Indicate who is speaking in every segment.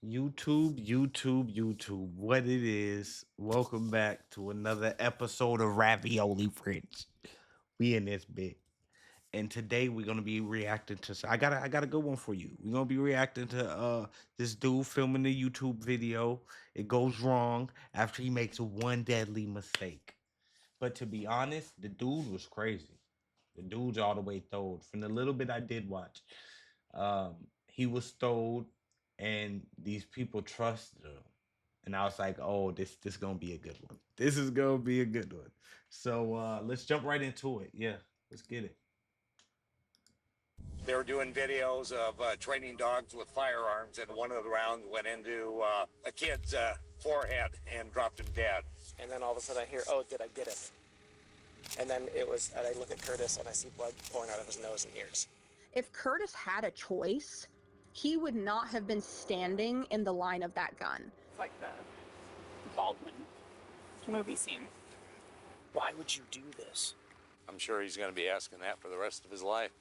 Speaker 1: YouTube, what it is. Welcome back to another episode of Ravioli Fridge. We in this bit. And today we're gonna be reacting to I got a good one for you. We're gonna be reacting to this dude filming the YouTube video. It goes wrong after he makes one deadly mistake. But to be honest, the dude was crazy. The dude's all the way throwed. From the little bit I did watch, he was throwed, and these people trusted him. And I was like, "Oh, this gonna be a good one. This is gonna be a good one." So let's jump right into it. Yeah, let's get it.
Speaker 2: They were doing videos of training dogs with firearms, and one of the rounds went into a kid's forehead and dropped him dead.
Speaker 3: And then all of a sudden I hear, "Oh, did I get him?" And then and I look at Curtis and I see blood pouring out of his nose and ears.
Speaker 4: If Curtis had a choice, he would not have been standing in the line of that gun.
Speaker 5: It's like the Baldwin movie scene.
Speaker 3: Why would you do this?
Speaker 2: I'm sure he's going to be asking that for the rest of his life.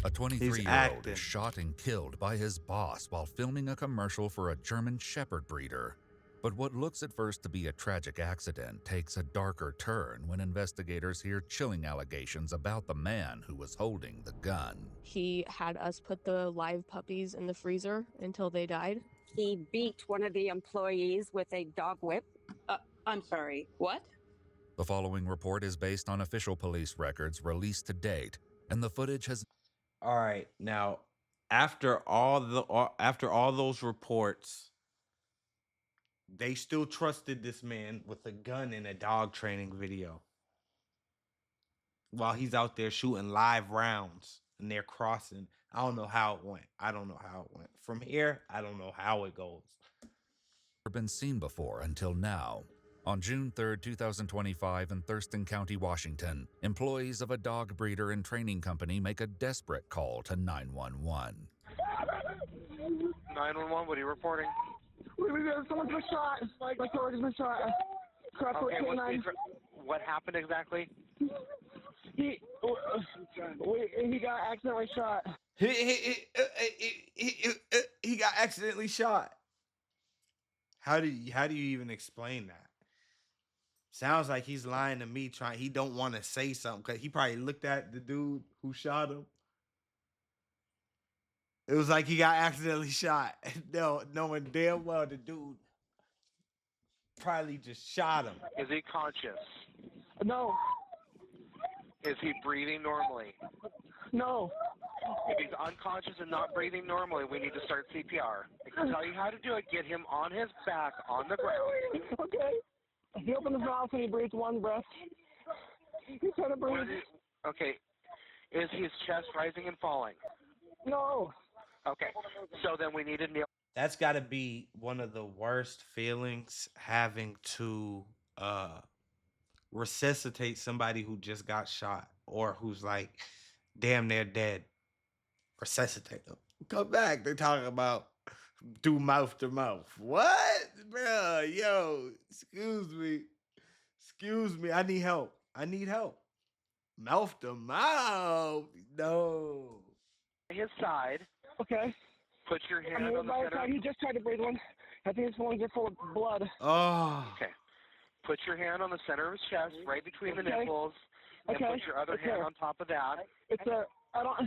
Speaker 6: A
Speaker 1: He's
Speaker 6: 23-year-old
Speaker 1: acting.
Speaker 6: is shot and killed by his boss while filming a commercial for a German Shepherd breeder. But what looks at first to be a tragic accident takes a darker turn when investigators hear chilling allegations about the man who was holding the gun.
Speaker 7: He had us put the live puppies in the freezer until they died.
Speaker 8: He beat one of the employees with a dog whip.
Speaker 5: I'm sorry, what?
Speaker 6: The following report is based on official police records released to date, and the footage has
Speaker 1: All right, now after all those reports, they still trusted this man with a gun in a dog training video while he's out there shooting live rounds and they're crossing. I don't know how it went. I don't know how it went. From here, I don't know how it goes.
Speaker 6: never been seen before until now. On June 3, 2025, in Thurston County, Washington, employees of a dog breeder and training company make a desperate call to 911.
Speaker 2: 911, what are you reporting?
Speaker 9: Someone's been shot. My coworker's been shot.
Speaker 2: Okay, what happened exactly?
Speaker 9: He got accidentally shot.
Speaker 1: He got accidentally shot. How do you even explain that? Sounds like he's lying to me. He don't want to say something because he probably looked at the dude who shot him. It was like he got accidentally shot. No, knowing damn well the dude probably just shot him.
Speaker 2: Is he conscious?
Speaker 9: No,
Speaker 2: Is he breathing normally?
Speaker 9: no.
Speaker 2: If he's unconscious and not breathing normally, we need to start CPR. I can tell you how to do it. Get him on his back on the ground.
Speaker 9: Okay. He opened his mouth and he breathed one breath. He's trying to breathe.
Speaker 2: Okay. Is his chest rising and falling?
Speaker 9: No.
Speaker 2: Okay. So then we need to kneel.
Speaker 1: That's got to be one of the worst feelings, having to resuscitate somebody who just got shot or who's like damn near dead. Resuscitate them. Come back. They're talking about do mouth to mouth. What, bro? Yo, excuse me. Excuse me. I need help. I need help. Mouth to mouth. No.
Speaker 2: His side.
Speaker 9: Okay.
Speaker 2: Put your hand on the
Speaker 9: by the
Speaker 2: center.
Speaker 9: time he just tried to breathe one. I think his lungs are full of blood.
Speaker 1: Oh.
Speaker 2: Okay. Put your hand on the center of his chest, right between the
Speaker 9: Okay.
Speaker 2: nipples, and
Speaker 9: Okay.
Speaker 2: put your other hand on top of that.
Speaker 9: It's a. I don't.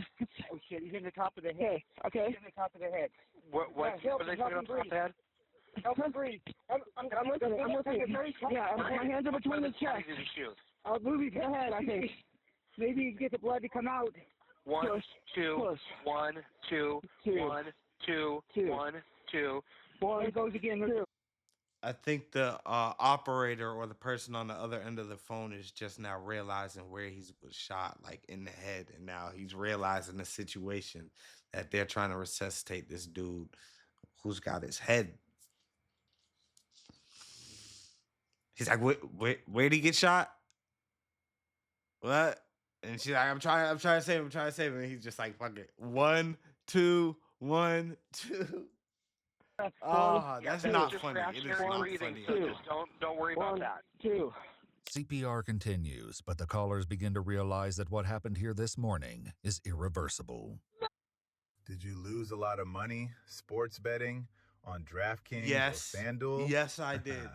Speaker 2: Oh shit! He's in the top of the head.
Speaker 9: Okay.
Speaker 2: He's in the top of the head. What
Speaker 9: Yeah,
Speaker 2: are they saying on top of the head?
Speaker 9: Help him breathe. I'm listening. I'm listening. Yeah, my hands are between his chest.
Speaker 2: Did he shoot?
Speaker 9: I'll move his head, I think. Maybe get the blood to come out.
Speaker 2: One,
Speaker 9: Push.
Speaker 2: two,
Speaker 9: Push.
Speaker 2: 1, 2,
Speaker 9: Two.
Speaker 2: 1, 2,
Speaker 9: Two.
Speaker 2: 1, 2.
Speaker 9: One goes again. Two.
Speaker 1: I think the operator or the person on the other end of the phone is just now realizing where he was shot, like in the head, and now he's realizing the situation that they're trying to resuscitate this dude who's got his head. He's like, where'd he get shot? What? And she's like, I'm trying to save him. And he's just like, fuck it. 1, 2, 1, 2. Oh, that's not
Speaker 2: just
Speaker 1: funny. It is
Speaker 2: reactionary
Speaker 1: not
Speaker 2: breathing,
Speaker 1: funny.
Speaker 2: so
Speaker 9: Two.
Speaker 2: just don't worry about
Speaker 9: One,
Speaker 2: that.
Speaker 9: two.
Speaker 6: CPR continues, but the callers begin to realize that what happened here this morning is irreversible.
Speaker 10: Did you lose a lot of money sports betting on DraftKings
Speaker 1: Yes.
Speaker 10: or FanDuel?
Speaker 1: Yes, I did.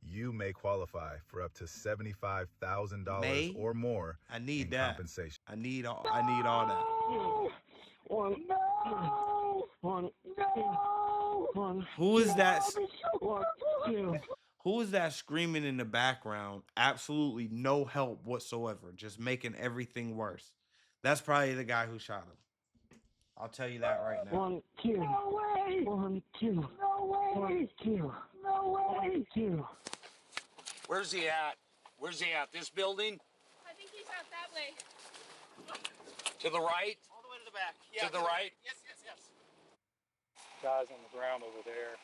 Speaker 10: You may qualify for up to $75,000
Speaker 1: May?
Speaker 10: or more
Speaker 1: I need
Speaker 10: in
Speaker 1: that.
Speaker 10: compensation.
Speaker 1: I need all that.
Speaker 9: One, one, one.
Speaker 1: Who is that?
Speaker 9: One, two.
Speaker 1: Who is that screaming in the background? Absolutely no help whatsoever, just making everything worse. That's probably the guy who shot him. I'll tell you that right now.
Speaker 9: 1, 2. No way. 1, 2. No way. 1, 2. No way. 1, 2.
Speaker 2: Where's he at? Where's he at? This building?
Speaker 7: I think he's out that way.
Speaker 2: To the right?
Speaker 3: All the way to the back.
Speaker 2: To the right?
Speaker 3: Yes.
Speaker 5: Guys on the ground over there.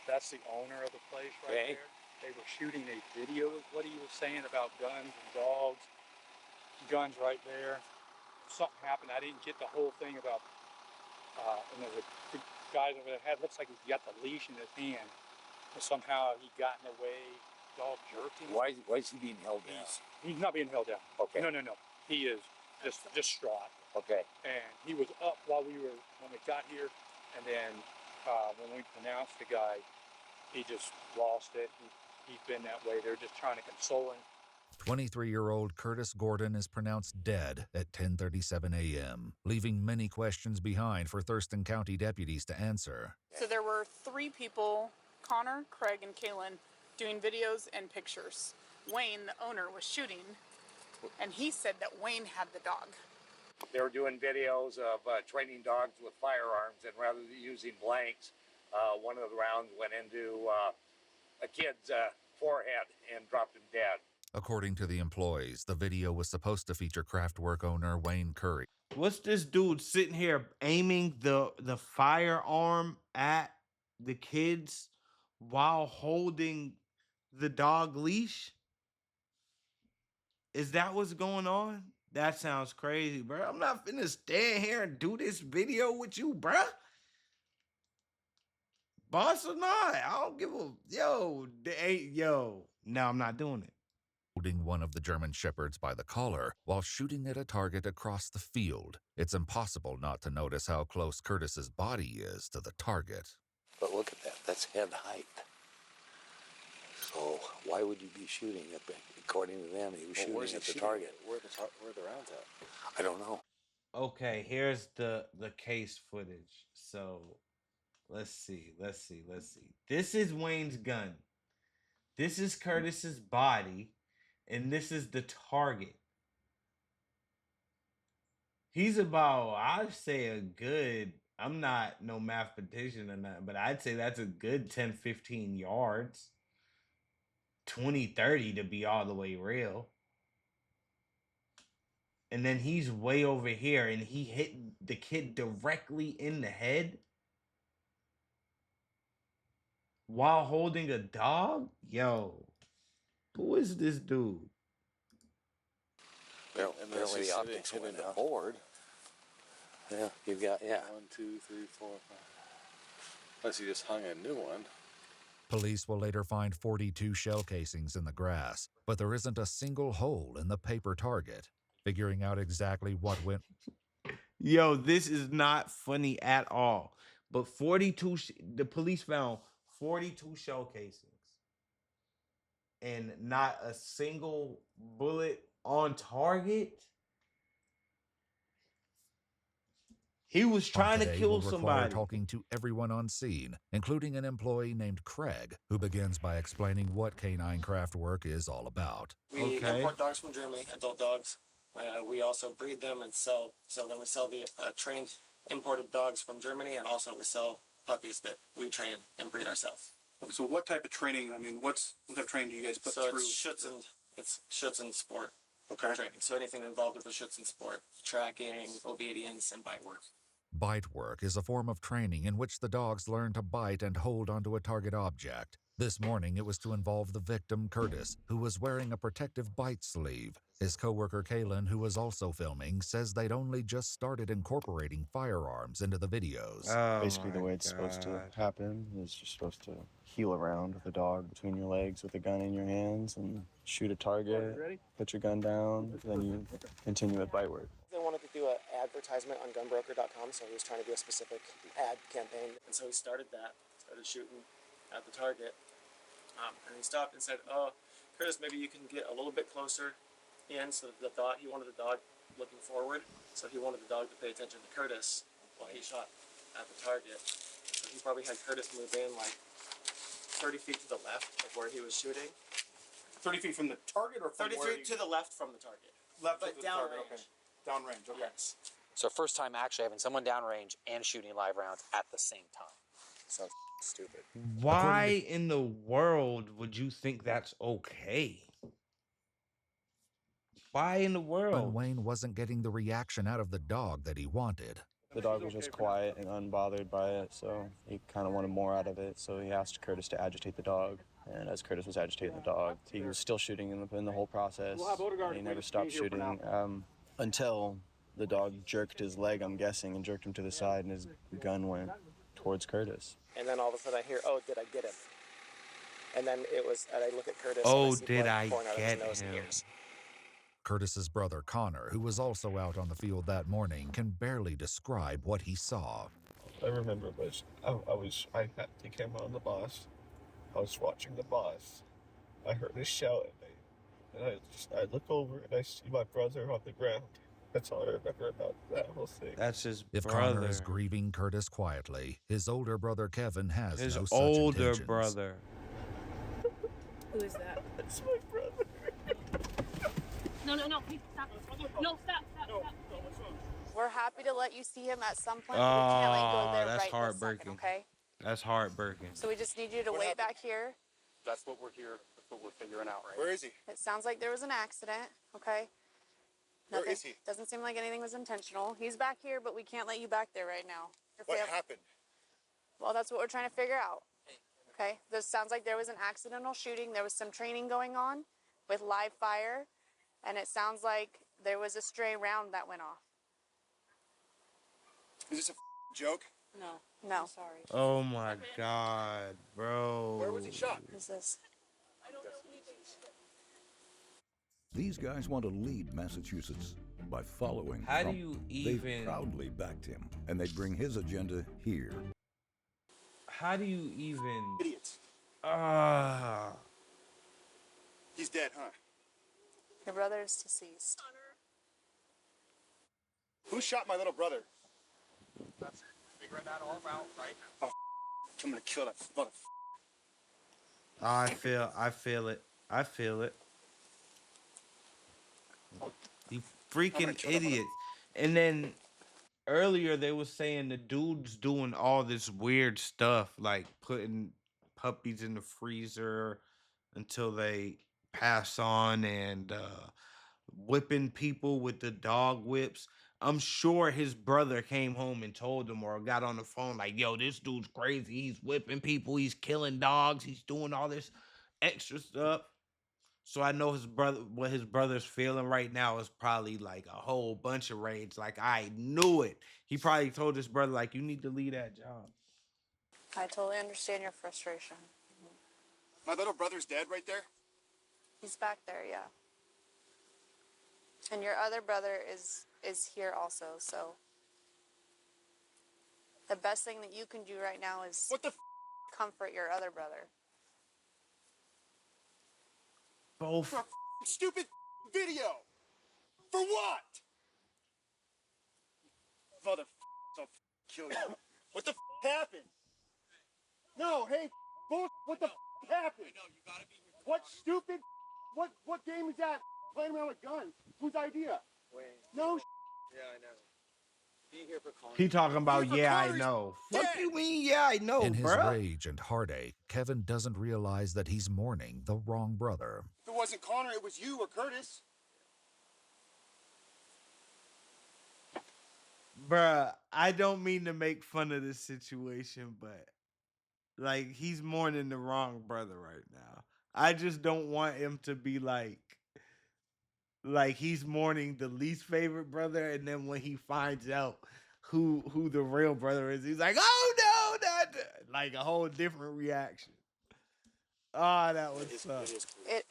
Speaker 5: That's the owner of the place right
Speaker 2: Okay.
Speaker 5: there. They were shooting a video of what he was saying about guns and dogs. Guns right there. Something happened. I didn't get the whole thing about. And there's a guy over there. Looks like he's got the leash in his hand. But somehow he got in the way. Dog jerked him.
Speaker 2: Why is he being held down?
Speaker 5: He's not being held down.
Speaker 2: Okay.
Speaker 5: No. He is just distraught.
Speaker 2: Okay.
Speaker 5: And he was up when we got here, and then when we pronounced the guy, he just lost it. He's been that way. They're just trying to console him.
Speaker 6: 23-year-old Curtis Gordon is pronounced dead at 10:37 a.m., leaving many questions behind for Thurston County deputies to answer.
Speaker 11: So there were 3 people, Connor, Craig, and Kaylin, doing videos and pictures. Wayne, the owner, was shooting, and he said that Wayne had the dog.
Speaker 2: They were doing videos of training dogs with firearms, and rather than using blanks, one of the rounds went into a kid's forehead and dropped him dead.
Speaker 6: According to the employees, the video was supposed to feature Craftwork owner Wayne Curry.
Speaker 1: What's this dude sitting here aiming the firearm at the kids while holding the dog leash? Is that what's going on? That sounds crazy, bro. I'm not finna stand here and do this video with you, bruh. Boss or not, I don't give a no, I'm not doing it.
Speaker 6: Holding one of the German Shepherds by the collar while shooting at a target across the field. It's impossible not to notice how close Curtis's body is to the target.
Speaker 12: But look at that. That's head height. So why would you be shooting at the, according to them, he was shooting at the target.
Speaker 3: Where are the rounds at?
Speaker 12: I don't know.
Speaker 1: Okay, here's the case footage. So let's see. This is Wayne's gun. This is Curtis's body, and this is the target. He's about, I'd say a good, I'm not no mathematician or nothing, but I'd say that's a good 10, 15 yards. 20, 30 to be all the way real. And then he's way over here and he hit the kid directly in the head while holding a dog? Yo, who is this dude?
Speaker 12: Apparently the optics went in the board. Yeah, you've got,
Speaker 13: 1, 2, 3, 4, 5. Unless he just hung a new one.
Speaker 6: Police will later find 42 shell casings in the grass, but there isn't a single hole in the paper target. Figuring out exactly what went...
Speaker 1: Yo, this is not funny at all. But the police found 42 shell casings. And not a single bullet on target. He was trying to kill somebody.
Speaker 6: Talking to everyone on scene, including an employee named Craig, who begins by explaining what Canine Craftwork is all about.
Speaker 3: We import dogs from Germany, adult dogs. We also breed them and sell them. We sell the trained imported dogs from Germany, and also we sell puppies that we train and breed ourselves.
Speaker 14: So what type of training? I mean, what type of training do you guys put through?
Speaker 3: It's Schützen sport training. So anything involved with the Schützen sport, tracking, obedience, and bite work.
Speaker 6: Bite work is a form of training in which the dogs learn to bite and hold onto a target object. This morning, it was to involve the victim, Curtis, who was wearing a protective bite sleeve. His coworker, Kaylin, who was also filming, says they'd only just started incorporating firearms into the videos.
Speaker 15: Basically, the way it's supposed to happen is you're supposed to heel around with a dog between your legs with a gun in your hands and shoot a target, put your gun down, then you continue with bite work.
Speaker 3: They wanted to do an advertisement on gunbroker.com, so he was trying to do a specific ad campaign. And so he started shooting at the target. And he stopped and said, "Oh, Curtis, maybe you can get a little bit closer in." So he wanted the dog looking forward, so he wanted the dog to pay attention to Curtis while he shot at the target. So he probably had Curtis move in like 30 feet to the left of where he was shooting.
Speaker 14: 30 feet from the target or from
Speaker 3: 30
Speaker 14: where
Speaker 3: feet to the left from the target.
Speaker 14: Left
Speaker 3: but
Speaker 14: of the target,
Speaker 3: downrange.
Speaker 14: okay. Downrange, okay.
Speaker 3: Yes.
Speaker 16: So first time actually having someone downrange and shooting live rounds at the same time.
Speaker 15: Sounds stupid.
Speaker 1: Why in the world would you think that's okay? Why in the
Speaker 6: When
Speaker 1: world?
Speaker 6: Wayne wasn't getting the reaction out of the dog that he wanted.
Speaker 15: The dog was just quiet and unbothered by it, so he kind of wanted more out of it. So he asked Curtis to agitate the dog, and as Curtis was agitating the dog, he was still shooting in the whole process. And he never stopped shooting until the dog jerked his leg, I'm guessing, and jerked him to the side, and his gun went towards Curtis.
Speaker 3: And then all of a sudden I hear, "Oh, did I get him?" And then and I look at Curtis.
Speaker 1: Oh,
Speaker 3: and I see
Speaker 1: did
Speaker 3: blood
Speaker 1: I
Speaker 3: pouring out of his
Speaker 1: get
Speaker 3: nose and
Speaker 1: him?
Speaker 3: ears.
Speaker 6: Curtis's brother Connor, who was also out on the field that morning, can barely describe what he saw.
Speaker 17: I remember I had the camera on the boss. I was watching the boss. I heard a shout at me, and I look over and I see my brother on the ground. That's all I remember about that whole thing.
Speaker 1: That's his
Speaker 6: If
Speaker 1: brother.
Speaker 6: Connor is grieving Curtis quietly, his older brother Kevin has
Speaker 1: His
Speaker 6: no such
Speaker 1: older
Speaker 6: intentions.
Speaker 1: brother.
Speaker 18: Who is that?
Speaker 17: That's my brother.
Speaker 18: No, please stop. No, stop.
Speaker 11: We're happy to let you see him at some point. But we can't let you go there
Speaker 1: That's
Speaker 11: right
Speaker 1: heartbreaking.
Speaker 11: this second, okay?
Speaker 1: That's heartbreaking.
Speaker 11: So we just need you to wait back here.
Speaker 14: That's what we're here. That's what we're figuring out, right?
Speaker 17: Where is he?
Speaker 11: It sounds like there was an accident, okay?
Speaker 17: Where
Speaker 11: Nothing,
Speaker 17: is he?
Speaker 11: Doesn't seem like anything was intentional. He's back here, but we can't let you back there right now.
Speaker 17: What happened?
Speaker 11: Well, that's what we're trying to figure out. Okay? This sounds like there was an accidental shooting. There was some training going on with live fire, and it sounds like there was a stray round that went off.
Speaker 17: Is this a joke?
Speaker 11: No.
Speaker 18: I'm sorry.
Speaker 1: Oh my God, bro.
Speaker 17: Where was he shot?
Speaker 11: Who's this?
Speaker 19: These guys want to lead Massachusetts by following
Speaker 1: How do
Speaker 19: Trump.
Speaker 1: you
Speaker 19: They've
Speaker 1: even-
Speaker 19: proudly backed him, and they bring his agenda here.
Speaker 1: How do you even?
Speaker 17: Idiots. He's dead, huh?
Speaker 11: Your brother is deceased.
Speaker 17: Who shot my little brother?
Speaker 14: That's figuring that all out, right?
Speaker 17: Oh, I'm gonna kill that mother.
Speaker 1: I feel it. You freaking idiot. And then earlier they were saying the dude's doing all this weird stuff, like putting puppies in the freezer until they pass on and whipping people with the dog whips. I'm sure his brother came home and told him or got on the phone like, yo, this dude's crazy. He's whipping people. He's killing dogs. He's doing all this extra stuff. So I know what his brother's feeling right now is probably like a whole bunch of rage. Like, I knew it. He probably told his brother, like, you need to leave that job.
Speaker 11: I totally understand your frustration.
Speaker 17: My little brother's dead right there?
Speaker 11: He's back there, yeah. And your other brother is here also, so the best thing that you can do right now is comfort your other brother.
Speaker 1: Both.
Speaker 17: For a stupid video. For what? Mother, I'll kill you. What the happened? No, hey, bull. What the happened? What stupid? What game is that? Playing around with guns. Whose idea? No.
Speaker 3: Yeah, I know. Be here for Connor.
Speaker 1: He talking about, yeah, I know. Fuck you mean, yeah, I know,
Speaker 6: In his
Speaker 1: bruh.
Speaker 6: rage and heartache, Kevin doesn't realize that he's mourning the wrong brother.
Speaker 17: If it wasn't Connor, it was you or Curtis.
Speaker 1: Bruh, I don't mean to make fun of this situation, but like he's mourning the wrong brother right now. I just don't want him to be like he's mourning the least favorite brother, and then when he finds out who the real brother is, he's like, oh no, not like a whole different reaction. Ah, that would suck.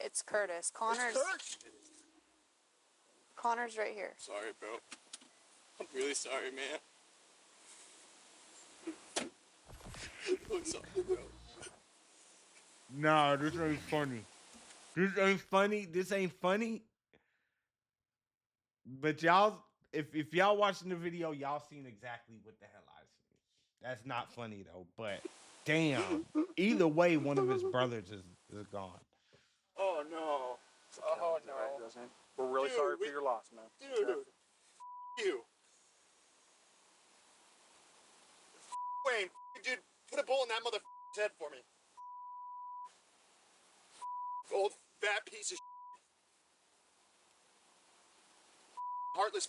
Speaker 11: It's Curtis. Connor's right here.
Speaker 17: Sorry, bro.
Speaker 3: I'm really sorry, man. I'm sorry, bro.
Speaker 1: Nah, this ain't funny. This ain't funny. This ain't funny. But y'all, if y'all watching the video, y'all seen exactly what the hell I seen. That's not funny though. But damn, either way, one of his brothers is gone.
Speaker 3: Oh no. Oh no.
Speaker 5: We're really sorry for your loss, man.
Speaker 3: Dude. You. Wayne, dude, put a bullet in that motherfucker's head for me. Old fat piece of heartless.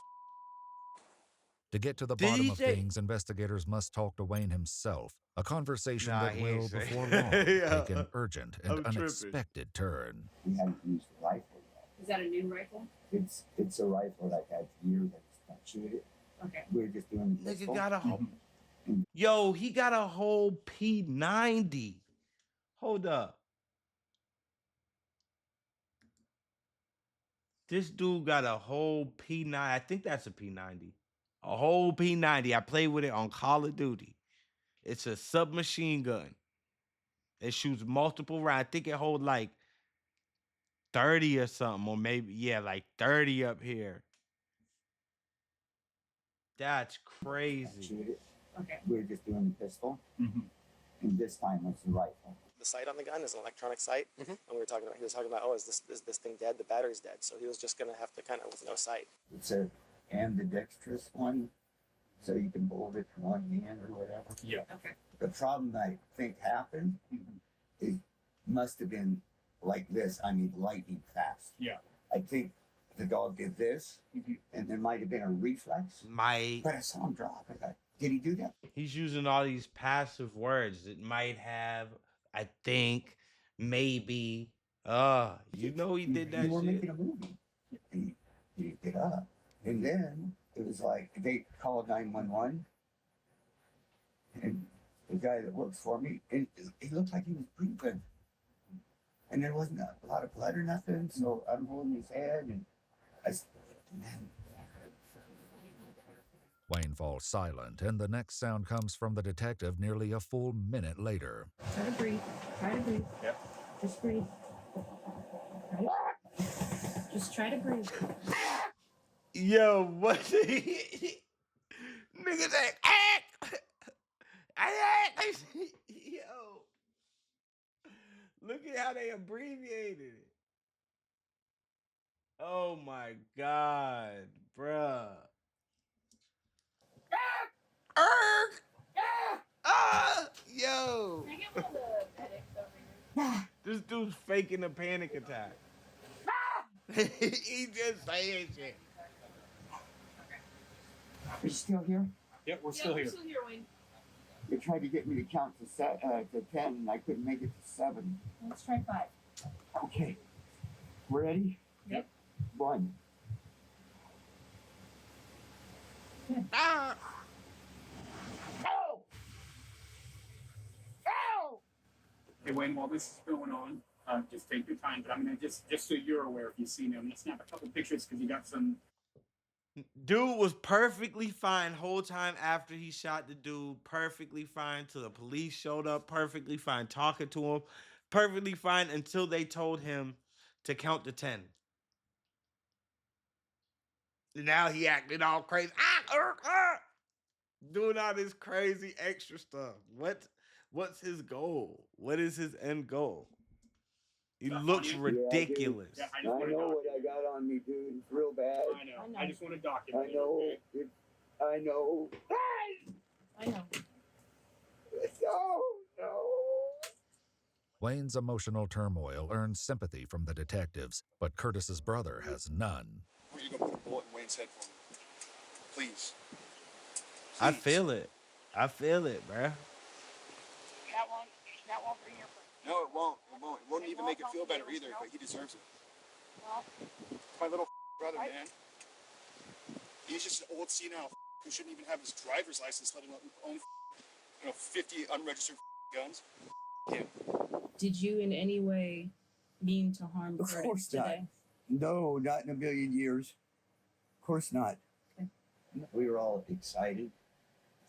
Speaker 6: To get to the
Speaker 1: Did
Speaker 6: bottom
Speaker 1: he
Speaker 6: of
Speaker 1: say-
Speaker 6: things, investigators must talk to Wayne himself. A conversation
Speaker 1: Nah,
Speaker 6: that
Speaker 1: he ain't
Speaker 6: will,
Speaker 1: say-
Speaker 6: before long,
Speaker 1: Yeah,
Speaker 6: take an urgent and
Speaker 1: I'm tripping.
Speaker 6: unexpected turn.
Speaker 20: We haven't used the rifle yet.
Speaker 18: Is that a new rifle?
Speaker 20: It's a rifle I've had for years. I just can't shoot it.
Speaker 18: Okay.
Speaker 20: We're just doing the
Speaker 1: Nigga
Speaker 20: pistol.
Speaker 1: got a whole. Yo, he got a whole P90. Hold up. This dude got a whole P9. I think that's a P90. A whole P90. I played with it on Call of Duty. It's a submachine gun. It shoots multiple rounds. I think it holds like 30 or something, or maybe, yeah, like 30 up here. That's crazy.
Speaker 20: Shoot it.
Speaker 18: Okay.
Speaker 20: We're just doing the pistol. And this time it's the rifle.
Speaker 3: The sight on the gun is an electronic sight, and he was talking about, oh, is this thing dead? The battery's dead, so he was just gonna have to kind of with no sight.
Speaker 20: It's a ambidextrous one, so you can hold it in one hand or whatever.
Speaker 5: Yeah.
Speaker 18: Okay.
Speaker 20: The problem I think happened is must have been like this. I mean, lightning fast.
Speaker 5: Yeah.
Speaker 20: I think the dog did this, and there might have been a reflex. But I saw him drop. I thought, did he do that?
Speaker 1: He's using all these passive words. It might have, I think, maybe. You know he did that
Speaker 20: You were
Speaker 1: shit.
Speaker 20: making a movie. And he get up. And then it was like, they called 911. And the guy that works for me, and he looked like he was breathing. And there wasn't a lot of blood or nothing, so I'm holding his head, and I said, man.
Speaker 6: Wayne falls silent, and the next sound comes from the detective nearly a full minute later.
Speaker 18: Try to breathe. Try to breathe.
Speaker 5: Yep.
Speaker 18: Just breathe. Right? Just try to breathe.
Speaker 1: Yo, what? Niggas like, yo. Look at how they abbreviated it. Oh my God, bruh. Yo. This dude's faking a panic attack. He just saying shit.
Speaker 20: Are you still here?
Speaker 5: Yep, we're still here.
Speaker 18: Wayne.
Speaker 20: They tried to get me to count to 10, and I couldn't make it to 7.
Speaker 18: Let's try 5.
Speaker 20: Okay. Ready?
Speaker 18: Yep.
Speaker 20: 1.
Speaker 1: Ah.
Speaker 5: Hey Wayne, while this is going on, just take your time. But I'm gonna just so you're aware, if you see me, I'm gonna snap a couple pictures because you got some.
Speaker 1: Dude was perfectly fine whole time after he shot the dude. Perfectly fine till the police showed up. Perfectly fine talking to him. Perfectly fine until they told him to count to 10. Now he acted all crazy. Doing all this crazy extra stuff. What's his goal? What is his end goal? He looks ridiculous.
Speaker 5: Yeah,
Speaker 20: I know what I got on me, dude. It's real bad.
Speaker 5: I know. I just want to document.
Speaker 20: I know. I know.
Speaker 18: I know.
Speaker 20: No.
Speaker 6: Wayne's emotional turmoil earns sympathy from the detectives, but Curtis's brother has none.
Speaker 3: I want you to go put a bullet in Wayne's head for me. Please.
Speaker 1: I feel it. I feel it, bruh.
Speaker 18: That won't bring your friend.
Speaker 3: No, it won't. It won't. It won't even make it feel better either, but he deserves it.
Speaker 18: Well,
Speaker 3: It's my little brother, man. He's just an old senile who shouldn't even have his driver's license, let alone own 50 unregistered guns. Yeah.
Speaker 18: did you in any way mean to harm
Speaker 20: Of
Speaker 18: Curtis
Speaker 20: course not.
Speaker 18: today?
Speaker 20: No, not in a million years. Of course not.
Speaker 18: Okay.
Speaker 20: We were all excited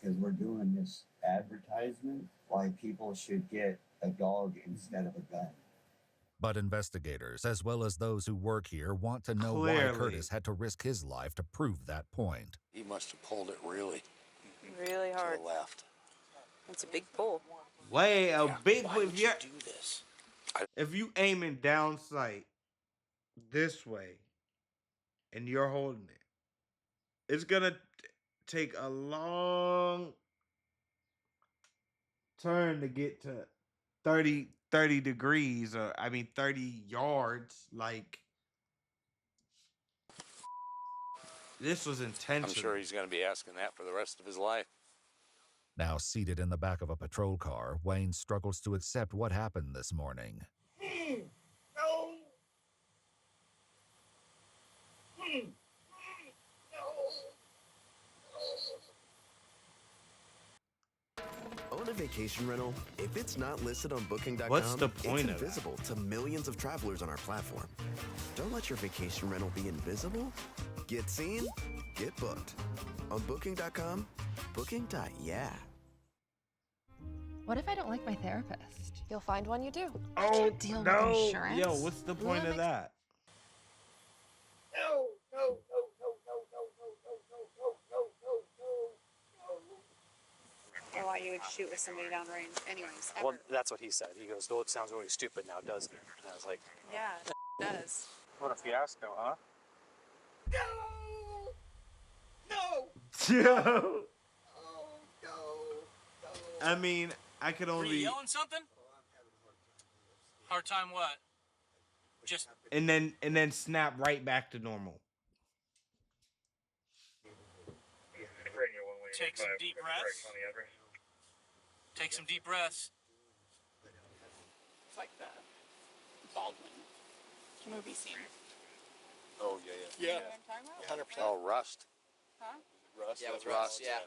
Speaker 20: because we're doing this advertisement why people should get a dog instead of a gun.
Speaker 6: But investigators, as well as those who work here, want to know why
Speaker 1: Clearly.
Speaker 6: Curtis had to risk his life to prove that point.
Speaker 12: He must have pulled it really
Speaker 11: Really hard.
Speaker 12: to the left.
Speaker 11: It's a big pull.
Speaker 1: Way a big
Speaker 12: Why would
Speaker 1: if
Speaker 12: you
Speaker 1: you
Speaker 12: do this?
Speaker 1: if you aiming down sight this way and you're holding it, it's gonna take a long turn to get to 30 degrees, or I mean 30 yards. Like, this was intentional.
Speaker 2: I'm sure he's going to be asking that for the rest of his life.
Speaker 6: Now seated in the back of a patrol car, Wayne struggles to accept what happened this morning.
Speaker 17: No.
Speaker 21: Own a vacation rental? If it's not listed on Booking.com,
Speaker 1: What's the point
Speaker 21: it's
Speaker 1: of that?
Speaker 21: invisible to millions of travelers on our platform. Don't let your vacation rental be invisible. Get seen, get booked. On Booking.com, Booking.yeah.
Speaker 22: What if I don't like my therapist?
Speaker 11: You'll find one you do.
Speaker 22: I can't deal with insurance.
Speaker 1: Yo, what's the point of that?
Speaker 17: No, no, no, no, no, no, no, no, no, no, no,
Speaker 11: Or why you would shoot with somebody downrange. Anyways.
Speaker 16: Well, that's what he said. He goes, "Oh, it sounds really stupid now, doesn't it?" And I was like,
Speaker 11: Yeah, it does.
Speaker 5: What a fiasco, huh?
Speaker 1: Yo. I mean, I could
Speaker 23: Were you
Speaker 1: only
Speaker 23: yelling something? Hard time what? Just
Speaker 1: and then snap right back to normal.
Speaker 23: take some deep breaths. Take some deep breaths.
Speaker 16: It's like the Baldwin movie scene.
Speaker 12: Oh, yeah.
Speaker 16: 100%.
Speaker 12: Oh, Rust.
Speaker 11: Huh?
Speaker 12: Rust.
Speaker 16: Yeah, with Rust, yeah.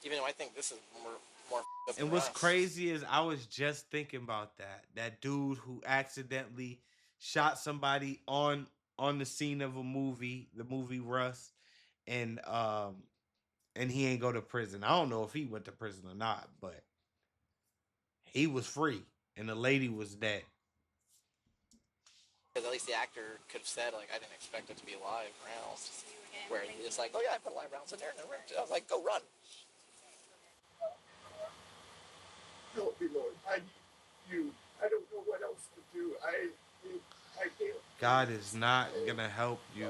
Speaker 16: Even though I think this is more up
Speaker 1: And
Speaker 16: than
Speaker 1: what's
Speaker 16: Rust.
Speaker 1: crazy is I was just thinking about that dude who accidentally shot somebody on the scene of a movie, the movie Rust, and he ain't go to prison. I don't know if he went to prison or not, but he was free and the lady was dead.
Speaker 16: Because at least the actor could have said, like, I didn't expect it to be live rounds. Where it's like, oh yeah, I put live rounds in there. And I was like, go run.
Speaker 17: Help me, Lord. I need you. I don't know what else to do. I can't.
Speaker 1: God is not gonna help you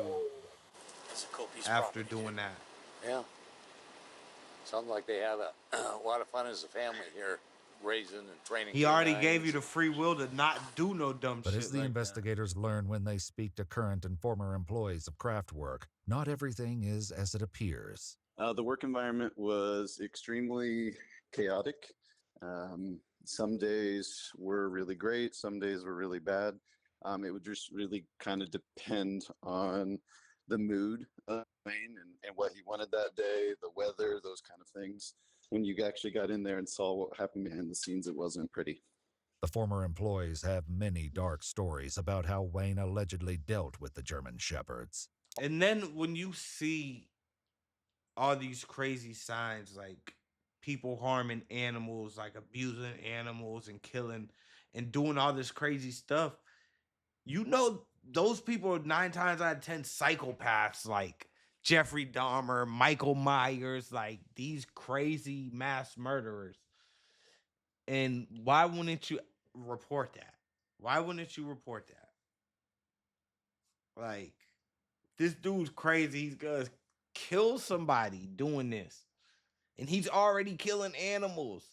Speaker 12: That's a cool piece of
Speaker 1: after
Speaker 12: property.
Speaker 1: doing that.
Speaker 2: Yeah. Sounds like they had a lot of fun as a family here, raising and training.
Speaker 1: He already
Speaker 2: canines.
Speaker 1: gave you the free will to not do no dumb
Speaker 6: But
Speaker 1: shit
Speaker 6: as the
Speaker 1: like
Speaker 6: investigators learn when they speak to current and former employees of Kraftwerk, not everything is as it appears.
Speaker 24: The work environment was extremely chaotic. Some days were really great, some days were really bad. It would just really kind of depend on the mood of Wayne and what he wanted that day, the weather, those kind of things. When you actually got in there and saw what happened behind the scenes, it wasn't pretty.
Speaker 6: The former employees have many dark stories about how Wayne allegedly dealt with the German Shepherds.
Speaker 1: And then when you see all these crazy signs, like people harming animals, like abusing animals and killing and doing all this crazy stuff, you know those people are 9 times out of 10 psychopaths, like Jeffrey Dahmer, Michael Myers, like these crazy mass murderers. And why wouldn't you report that? Why wouldn't you report that? Like, this dude's crazy. He's gonna kill somebody doing this. And he's already killing animals.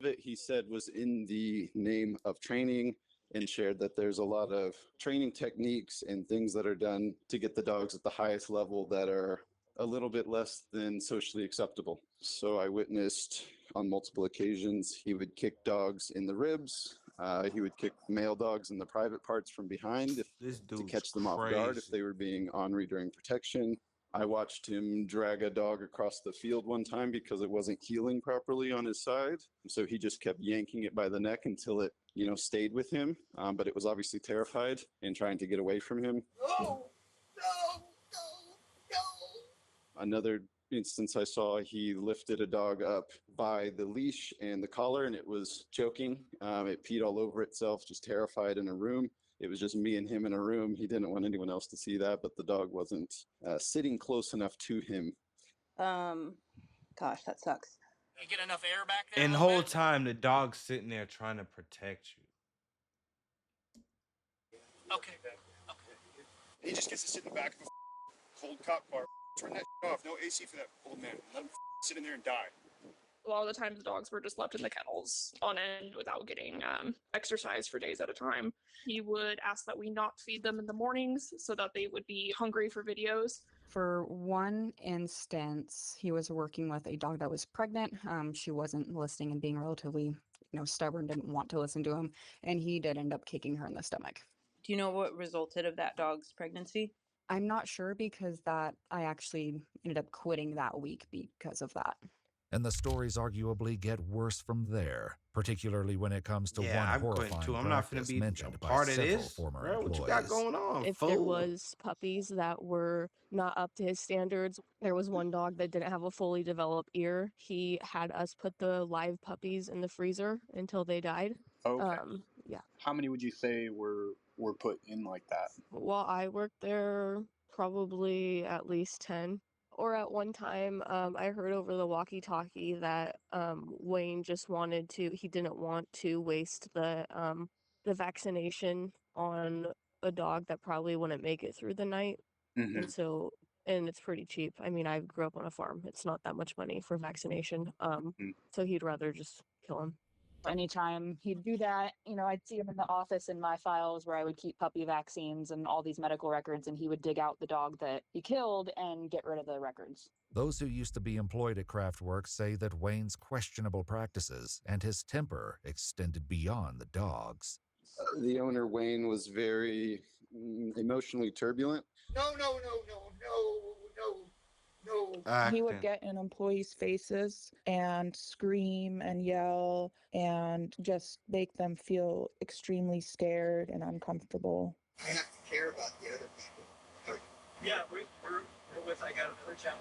Speaker 24: That he said was in the name of training, and shared that there's a lot of training techniques and things that are done to get the dogs at the highest level that are a little bit less than socially acceptable. So I witnessed on multiple occasions he would kick dogs in the ribs. He would kick male dogs in the private parts from behind to catch them off guard if they were being ornery during protection. I watched him drag a dog across the field one time because it wasn't healing properly on his side. So he just kept yanking it by the neck until it, stayed with him. But it was obviously terrified and trying to get away from him.
Speaker 17: No! No! No! No!
Speaker 24: Another instance I saw, he lifted a dog up by the leash and the collar, and it was choking. It peed all over itself, just terrified in a room. It was just me and him in a room. He didn't want anyone else to see that, but the dog wasn't sitting close enough to him.
Speaker 4: Gosh, that sucks.
Speaker 16: You get enough air back there?
Speaker 1: And the whole time, the dog's sitting there trying to protect you.
Speaker 16: Okay.
Speaker 14: He just gets to sit in the back of a cold cop car. Turn that off. No AC for that old man. Let him sit in there and die.
Speaker 8: A lot of the times the dogs were just left in the kennels on end without getting exercise for days at a time. He would ask that we not feed them in the mornings so that they would be hungry for videos.
Speaker 9: For one instance, he was working with a dog that was pregnant. She wasn't listening and being relatively, stubborn, didn't want to listen to him, and he did end up kicking her in the stomach.
Speaker 4: Do you know what resulted of that dog's pregnancy?
Speaker 9: I'm not sure because I actually ended up quitting that week because of that.
Speaker 6: And the stories arguably get worse from there, particularly when it comes to one horrifying
Speaker 1: I'm not going
Speaker 6: practice
Speaker 1: to be
Speaker 6: mentioned by
Speaker 1: part of
Speaker 6: several
Speaker 1: this.
Speaker 6: former
Speaker 1: Bro,
Speaker 6: employees.
Speaker 1: what you got going on?
Speaker 7: If there was puppies that were not up to his standards, there was one dog that didn't have a fully developed ear. He had us put the live puppies in the freezer until they died.
Speaker 14: Okay.
Speaker 7: Yeah.
Speaker 14: How many would you say were put in like that?
Speaker 7: While I worked there, probably at least 10. Or at one time, I heard over the walkie-talkie that Wayne just he didn't want to waste the vaccination on a dog that probably wouldn't make it through the night.
Speaker 14: Mhm.
Speaker 7: And it's pretty cheap. I mean, I grew up on a farm. It's not that much money for vaccination. So he'd rather just kill him.
Speaker 9: Anytime he'd do that, I'd see him in the office in my files where I would keep puppy vaccines and all these medical records, and he would dig out the dog that he killed and get rid of the records.
Speaker 6: Those who used to be employed at Kraftwerk say that Wayne's questionable practices and his temper extended beyond the dogs.
Speaker 24: The owner, Wayne, was very emotionally turbulent.
Speaker 17: No.
Speaker 10: He would get in employees' faces and scream and yell and just make them feel extremely scared and uncomfortable.
Speaker 17: I have to care about the other people.
Speaker 3: Yeah, we're with, I got another channel.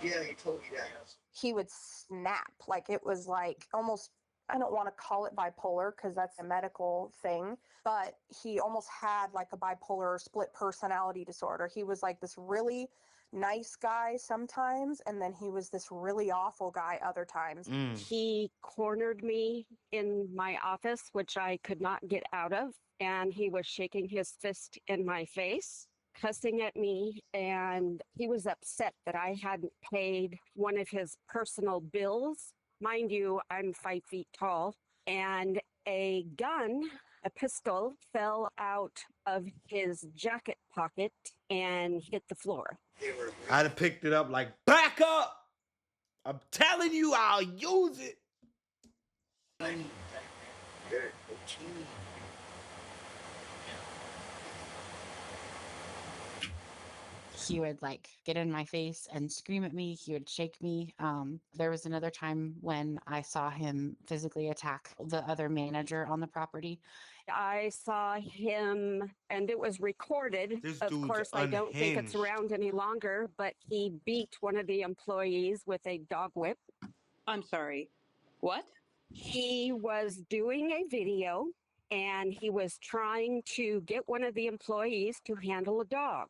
Speaker 17: Yeah, he told me that.
Speaker 25: He would snap. Like it was like almost, I don't want to call it bipolar because that's a medical thing, but he almost had like a bipolar split personality disorder. He was like this really nice guy sometimes, and then he was this really awful guy other times.
Speaker 26: He cornered me in my office, which I could not get out of, and he was shaking his fist in my face, cussing at me, and he was upset that I hadn't paid one of his personal bills. Mind you, I'm 5 feet tall, and a pistol fell out of his jacket pocket and hit the floor.
Speaker 1: I'd have picked it up like, back up! I'm telling you, I'll use it.
Speaker 9: He would get in my face and scream at me. He would shake me. There was another time when I saw him physically attack the other manager on the property.
Speaker 26: I saw him, and it was recorded. Of course, I don't think it's around any longer, but he beat one of the employees with a dog whip.
Speaker 4: I'm sorry. What?
Speaker 26: He was doing a video, and he was trying to get one of the employees to handle a dog.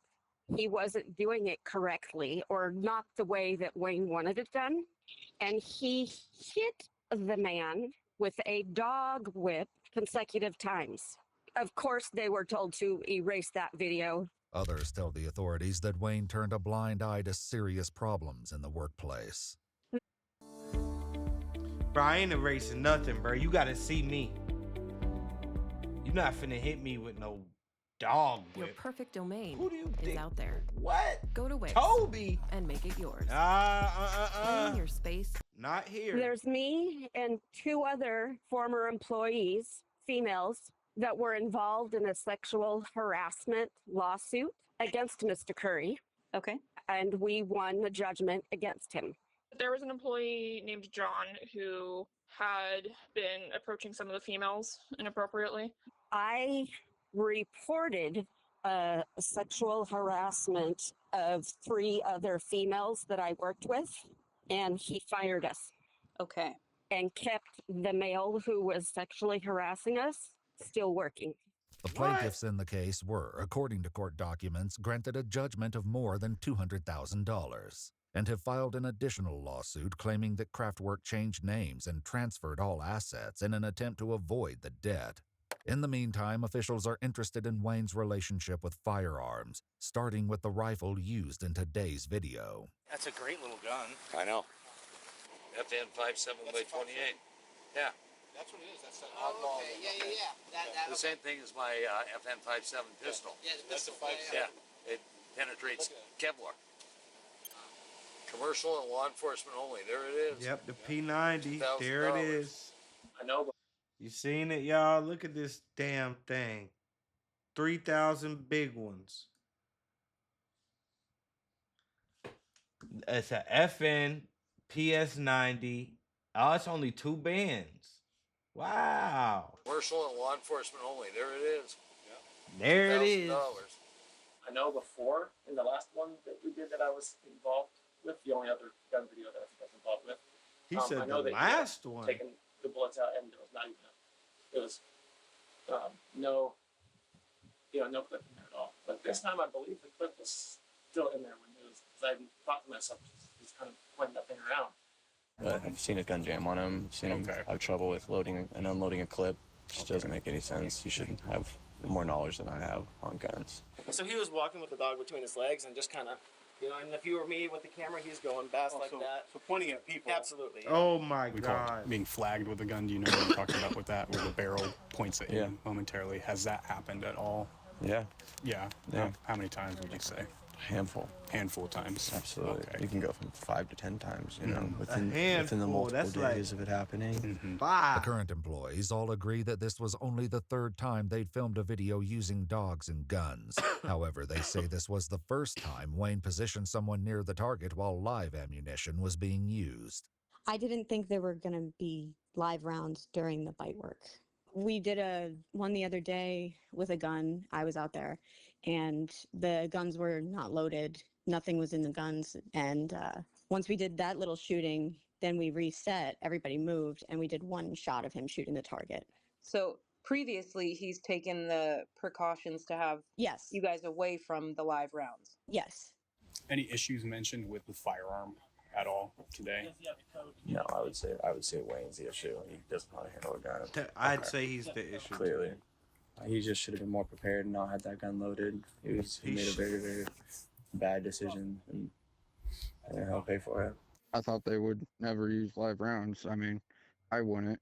Speaker 26: He wasn't doing it correctly or not the way that Wayne wanted it done. And he hit the man with a dog whip consecutive times. Of course, they were told to erase that video.
Speaker 6: Others tell the authorities that Wayne turned a blind eye to serious problems in the workplace.
Speaker 1: Bro, I ain't erasing nothing, bro. You gotta see me. You're not finna hit me with no dog whip.
Speaker 27: Your perfect domain
Speaker 1: Who do you
Speaker 27: is
Speaker 1: think?
Speaker 27: out there.
Speaker 1: What?
Speaker 27: Go to Wix
Speaker 1: Toby
Speaker 27: and make it yours.
Speaker 1: Claim
Speaker 27: your space.
Speaker 1: Not here.
Speaker 26: There's me and 2 other former employees, females, that were involved in a sexual harassment lawsuit against Mr. Curry.
Speaker 4: Okay.
Speaker 26: And we won the judgment against him.
Speaker 8: There was an employee named John who had been approaching some of the females inappropriately.
Speaker 26: I reported sexual harassment of 3 other females that I worked with, and he fired us.
Speaker 4: Okay.
Speaker 26: And kept the male who was sexually harassing us still working.
Speaker 6: The plaintiffs in the case were, according to court documents, granted a judgment of more than $200,000 and have filed an additional lawsuit claiming that Kraftwerk changed names and transferred all assets in an attempt to avoid the debt. In the meantime, officials are interested in Wayne's relationship with firearms, starting with the rifle used in today's video.
Speaker 16: That's a great little gun.
Speaker 12: I know.
Speaker 13: FN 57 by 28. Yeah.
Speaker 16: That's what it is. That's an oddball. Okay. Yeah.
Speaker 13: The same thing as my FN 57 pistol.
Speaker 16: Yeah, that's a 57.
Speaker 13: Yeah. It penetrates Kevlar. Commercial and law enforcement only. There it is.
Speaker 1: Yep, the P90. There it is.
Speaker 3: I know.
Speaker 1: You seen it, y'all? Look at this damn thing. 3,000 big ones. It's a FN PS90. Oh, it's only 2 bands. Wow.
Speaker 13: Commercial and law enforcement only. There it is.
Speaker 1: There it is.
Speaker 13: $1,000.
Speaker 3: I know before, in the last one that we did that I was involved with, the only other gun video that I think I was involved with.
Speaker 1: He
Speaker 3: I
Speaker 1: said
Speaker 3: know
Speaker 1: the
Speaker 3: that he had
Speaker 1: last one.
Speaker 3: taken the bullets out, and there was not even it was no clip in there at all. But this time, I believe the clip was still in there when it was, because I thought to myself, he's kind of pointing that thing around.
Speaker 12: I've seen a gun jam on him. Seen him have trouble with loading and unloading a clip. Just doesn't make any sense. You should have more knowledge than I have on guns.
Speaker 3: So he was walking with the dog between his legs and just kind of, and if you were me with the camera, he's going fast like that.
Speaker 14: So pointing at people.
Speaker 3: Absolutely.
Speaker 1: Oh my
Speaker 14: We call
Speaker 1: God.
Speaker 14: it being flagged with a gun. Do you know what I'm talking about with that, where the barrel points at you momentarily? Has that happened at all?
Speaker 12: Yeah.
Speaker 14: Yeah.
Speaker 12: Yeah.
Speaker 14: How many times would you say?
Speaker 12: Handful Absolutely.
Speaker 14: Okay.
Speaker 12: You can go from 5 to 10 times, you know, within
Speaker 1: handful,
Speaker 12: the multiple
Speaker 1: that's
Speaker 12: days
Speaker 1: like
Speaker 12: of it happening.
Speaker 6: The current employees all agree that this was only the 3rd time they'd filmed a video using dogs and guns. However, they say this was the first time Wayne positioned someone near the target while live ammunition was being used.
Speaker 9: I didn't think there were going to be live rounds during the bite work. We did one the other day with a gun. I was out there, and the guns were not loaded. Nothing was in the guns. And once we did that little shooting, then we reset, everybody moved, and we did one shot of him shooting the target.
Speaker 4: So previously, he's taken the precautions to have you guys away from the live rounds.
Speaker 9: Yes.
Speaker 14: Any issues mentioned with the firearm at all today?
Speaker 12: No, I would say Wayne's the issue. He doesn't know how to handle a gun.
Speaker 1: I'd say he's the issue.
Speaker 12: Clearly. He just should have been more prepared and not had that gun loaded. He made a very, very bad decision, and he'll pay for it.
Speaker 15: I thought they would never use live rounds. I mean, I wouldn't.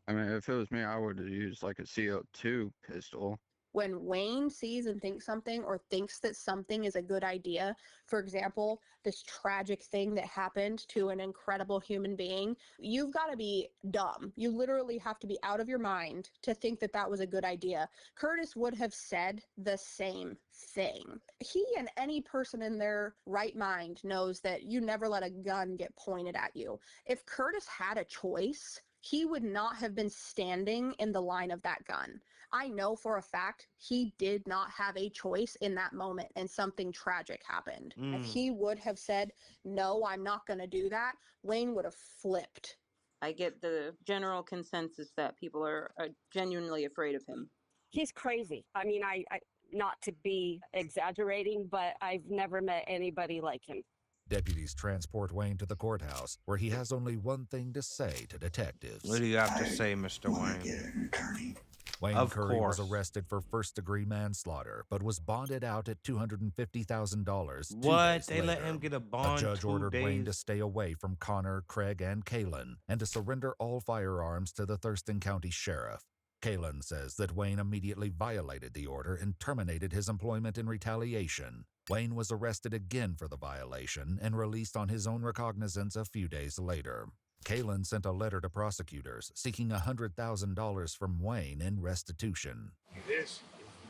Speaker 15: I mean, if it was me, I would have used like a CO2 pistol.
Speaker 25: When Wayne sees and thinks something, or thinks that something is a good idea, for example, this tragic thing that happened to an incredible human being, you've got to be dumb. You literally have to be out of your mind to think that that was a good idea. Curtis would have said the same thing. He and any person in their right mind knows that you never let a gun get pointed at you. If Curtis had a choice, he would not have been standing in the line of that gun. I know for a fact he did not have a choice in that moment, and something tragic happened. If he would have said, no, I'm not going to do that, Wayne would have flipped.
Speaker 4: I get the general consensus that people are genuinely afraid of him.
Speaker 26: He's crazy. I mean, I not to be exaggerating, but I've never met anybody like him.
Speaker 6: Deputies transport Wayne to the courthouse, where he has only one thing to say to detectives.
Speaker 1: What do you have to say, Mr. Wayne?
Speaker 6: Wayne
Speaker 1: Of
Speaker 6: Curry
Speaker 1: course.
Speaker 6: was arrested for first-degree manslaughter, but was bonded out at $250,000.
Speaker 1: What? They let him get a bond
Speaker 6: The judge
Speaker 1: 2
Speaker 6: ordered Wayne to
Speaker 1: days?
Speaker 6: stay away from Connor, Craig, and Kalen, and to surrender all firearms to the Thurston County Sheriff. Kalen says that Wayne immediately violated the order and terminated his employment in retaliation. Wayne was arrested again for the violation and released on his own recognizance a few days later. Kalen sent a letter to prosecutors seeking $100,000 from Wayne in restitution.
Speaker 17: This is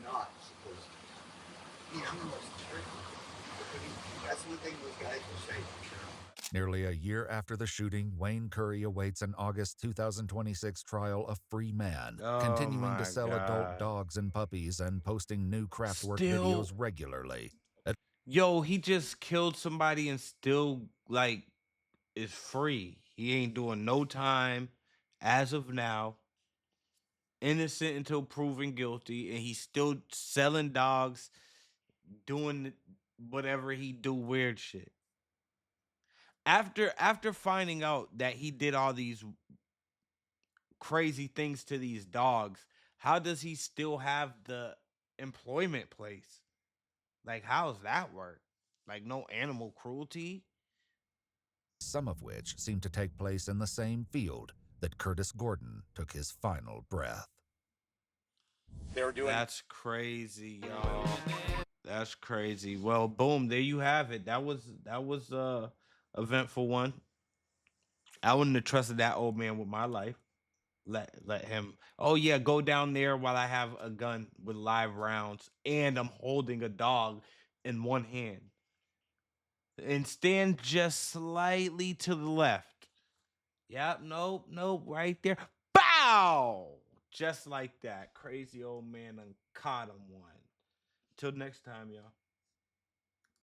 Speaker 17: not supposed to be. I'm the most terrible. That's one thing those guys will say.
Speaker 6: Nearly a year after the shooting, Wayne Curry awaits an August 2026 trial a free man,
Speaker 1: Oh
Speaker 6: continuing to
Speaker 1: my
Speaker 6: sell adult
Speaker 1: God.
Speaker 6: dogs and puppies and posting new Kraftwerk
Speaker 1: Still,
Speaker 6: videos regularly.
Speaker 1: yo, he just killed somebody and still like is free. He ain't doing no time as of now. Innocent until proven guilty, and he's still selling dogs, doing whatever he do, weird shit. After finding out that he did all these crazy things to these dogs, how does he still have the employment place? Like, how's that work? Like, no animal cruelty?
Speaker 6: Some of which seem to take place in the same field that Curtis Gordon took his final breath.
Speaker 2: They were doing.
Speaker 1: That's crazy, y'all. That's crazy. Well, boom, there you have it. That was eventful one. I wouldn't have trusted that old man with my life. Let him. Oh yeah, go down there while I have a gun with live rounds and I'm holding a dog in one hand. And stand just slightly to the left. Yep, nope, right there. Bow! Just like that. Crazy old man caught him one. Till next time, y'all.